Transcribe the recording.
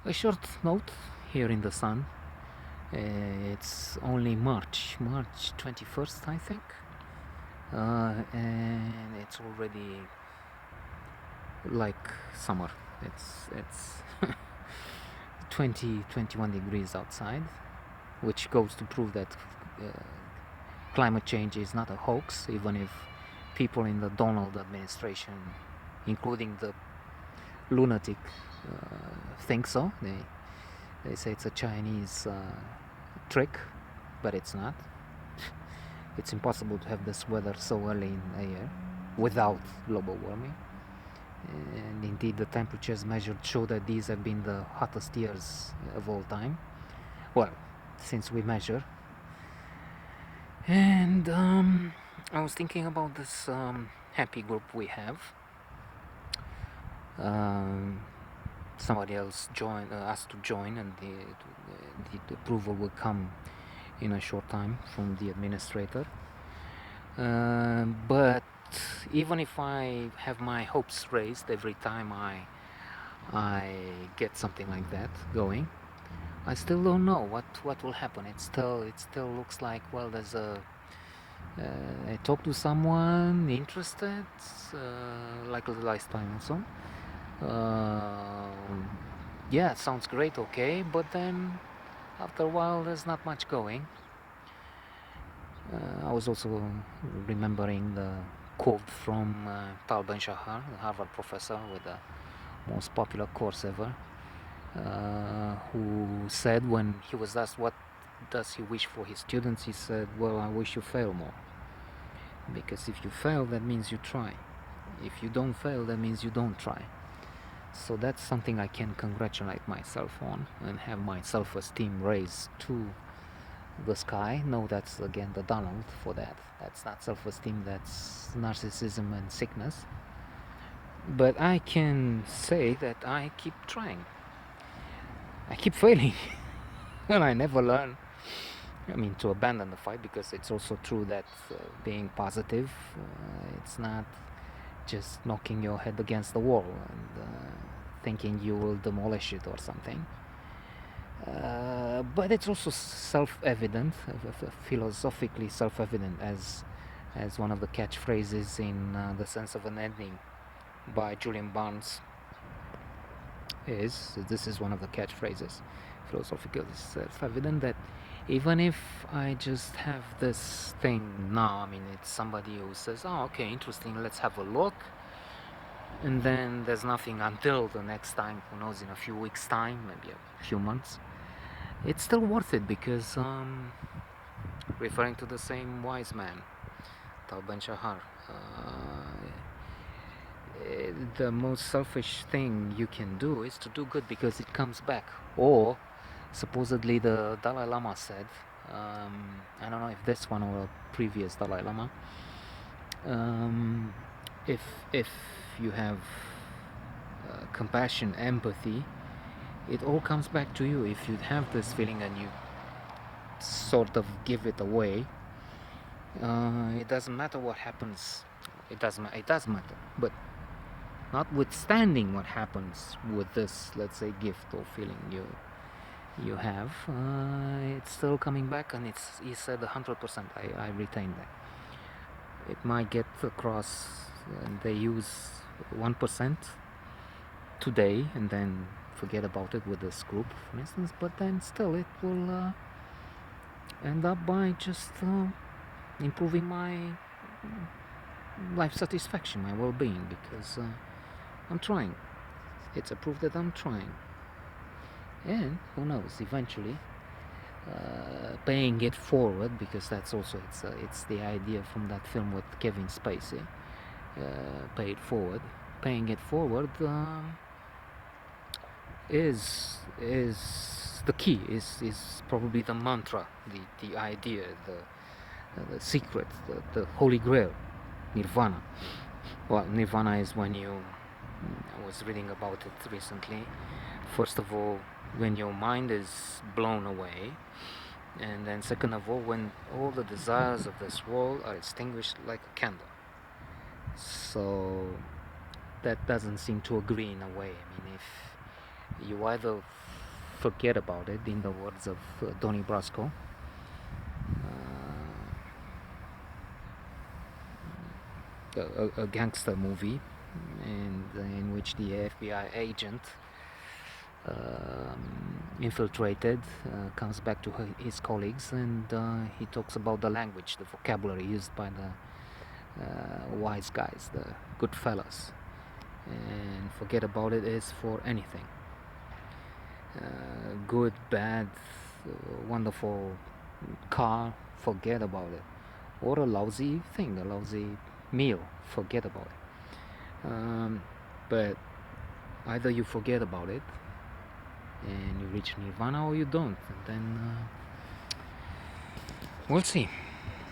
A short note here in the sun. It's only March 21st, I think, and it's already like summer. It's 21 degrees outside, which goes to prove that uh, climate change is not a hoax, even if people in the Donald administration, including the lunatic, think so. They say it's a Chinese trick, but it's not. It's impossible to have this weather so early in the year without global warming. And indeed, the temperatures measured show that these have been the hottest years of all time. Well, since we measure. And I was thinking about this happy group we have. Um, Somebody else asked to join, and the approval will come in a short time from the administrator. But even if I have my hopes raised every time I get something like that going, I still don't know what will happen. It still looks like, well, there's a I talked to someone interested, like the last time also. Yeah, it sounds great, okay, but then after a while, there's not much going. I was also remembering the quote from Tal Ben Shahar, the Harvard professor with the most popular course ever, who said when he was asked what does he wish for his students, he said, well, I wish you fail more. Because if you fail, that means you try. If you don't fail, that means you don't try. So that's something I can congratulate myself on and have my self-esteem raised to the sky. No, that's again the Donald for that. That's not self-esteem, that's narcissism and sickness. But I can say that I keep trying. I keep failing and I never learn. I mean, to abandon the fight, because it's also true that being positive, it's not just knocking your head against the wall and thinking you will demolish it or something. But it's also self-evident, philosophically self-evident, as one of the catchphrases in The Sense of an Ending by Julian Barnes is. This is one of the catchphrases, philosophically self-evident, that even if I just have this thing now, I mean, it's somebody who says, oh, okay, interesting, let's have a look, and then there's nothing until the next time, who knows, in a few weeks' time, maybe a few months, it's still worth it, because referring to the same wise man, Tal Ben Shahar, the most selfish thing you can do is to do good because it comes back. Or supposedly the Dalai Lama said, I don't know if this one or a previous Dalai Lama, um, if you have compassion, empathy, it all comes back to you. If you have this feeling and you sort of give it away, it doesn't matter what happens. It does matter, but notwithstanding what happens with this, let's say, gift or feeling you have, it's still coming back, and he said 100%. I retain that. It might get across, and they use 1% today and then forget about it with this group, for instance, but then still it will end up by just improving my life satisfaction, my well-being, because I'm trying. It's a proof that I'm trying, and who knows, eventually paying it forward, because that's also it's the idea from that film with Kevin Spacey, pay it forward. Paying it forward is the key, is probably the mantra, the idea, the secret, the holy grail, nirvana. Well, nirvana is when you, I was reading about it recently, first of all, when your mind is blown away, and then second of all, when all the desires of this world are extinguished like a candle. So that doesn't seem to agree in a way. I mean, if you either forget about it, in the words of Donnie Brasco. A gangster movie, and in which the FBI agent infiltrated comes back to his colleagues, and he talks about the language, the vocabulary used by the wise guys, the good fellas, and forget about it is for anything. Good, bad, wonderful car, forget about it. Or a lousy thing, a lousy meal, forget about it. But either you forget about it and you reach nirvana, or you don't, and then we'll see.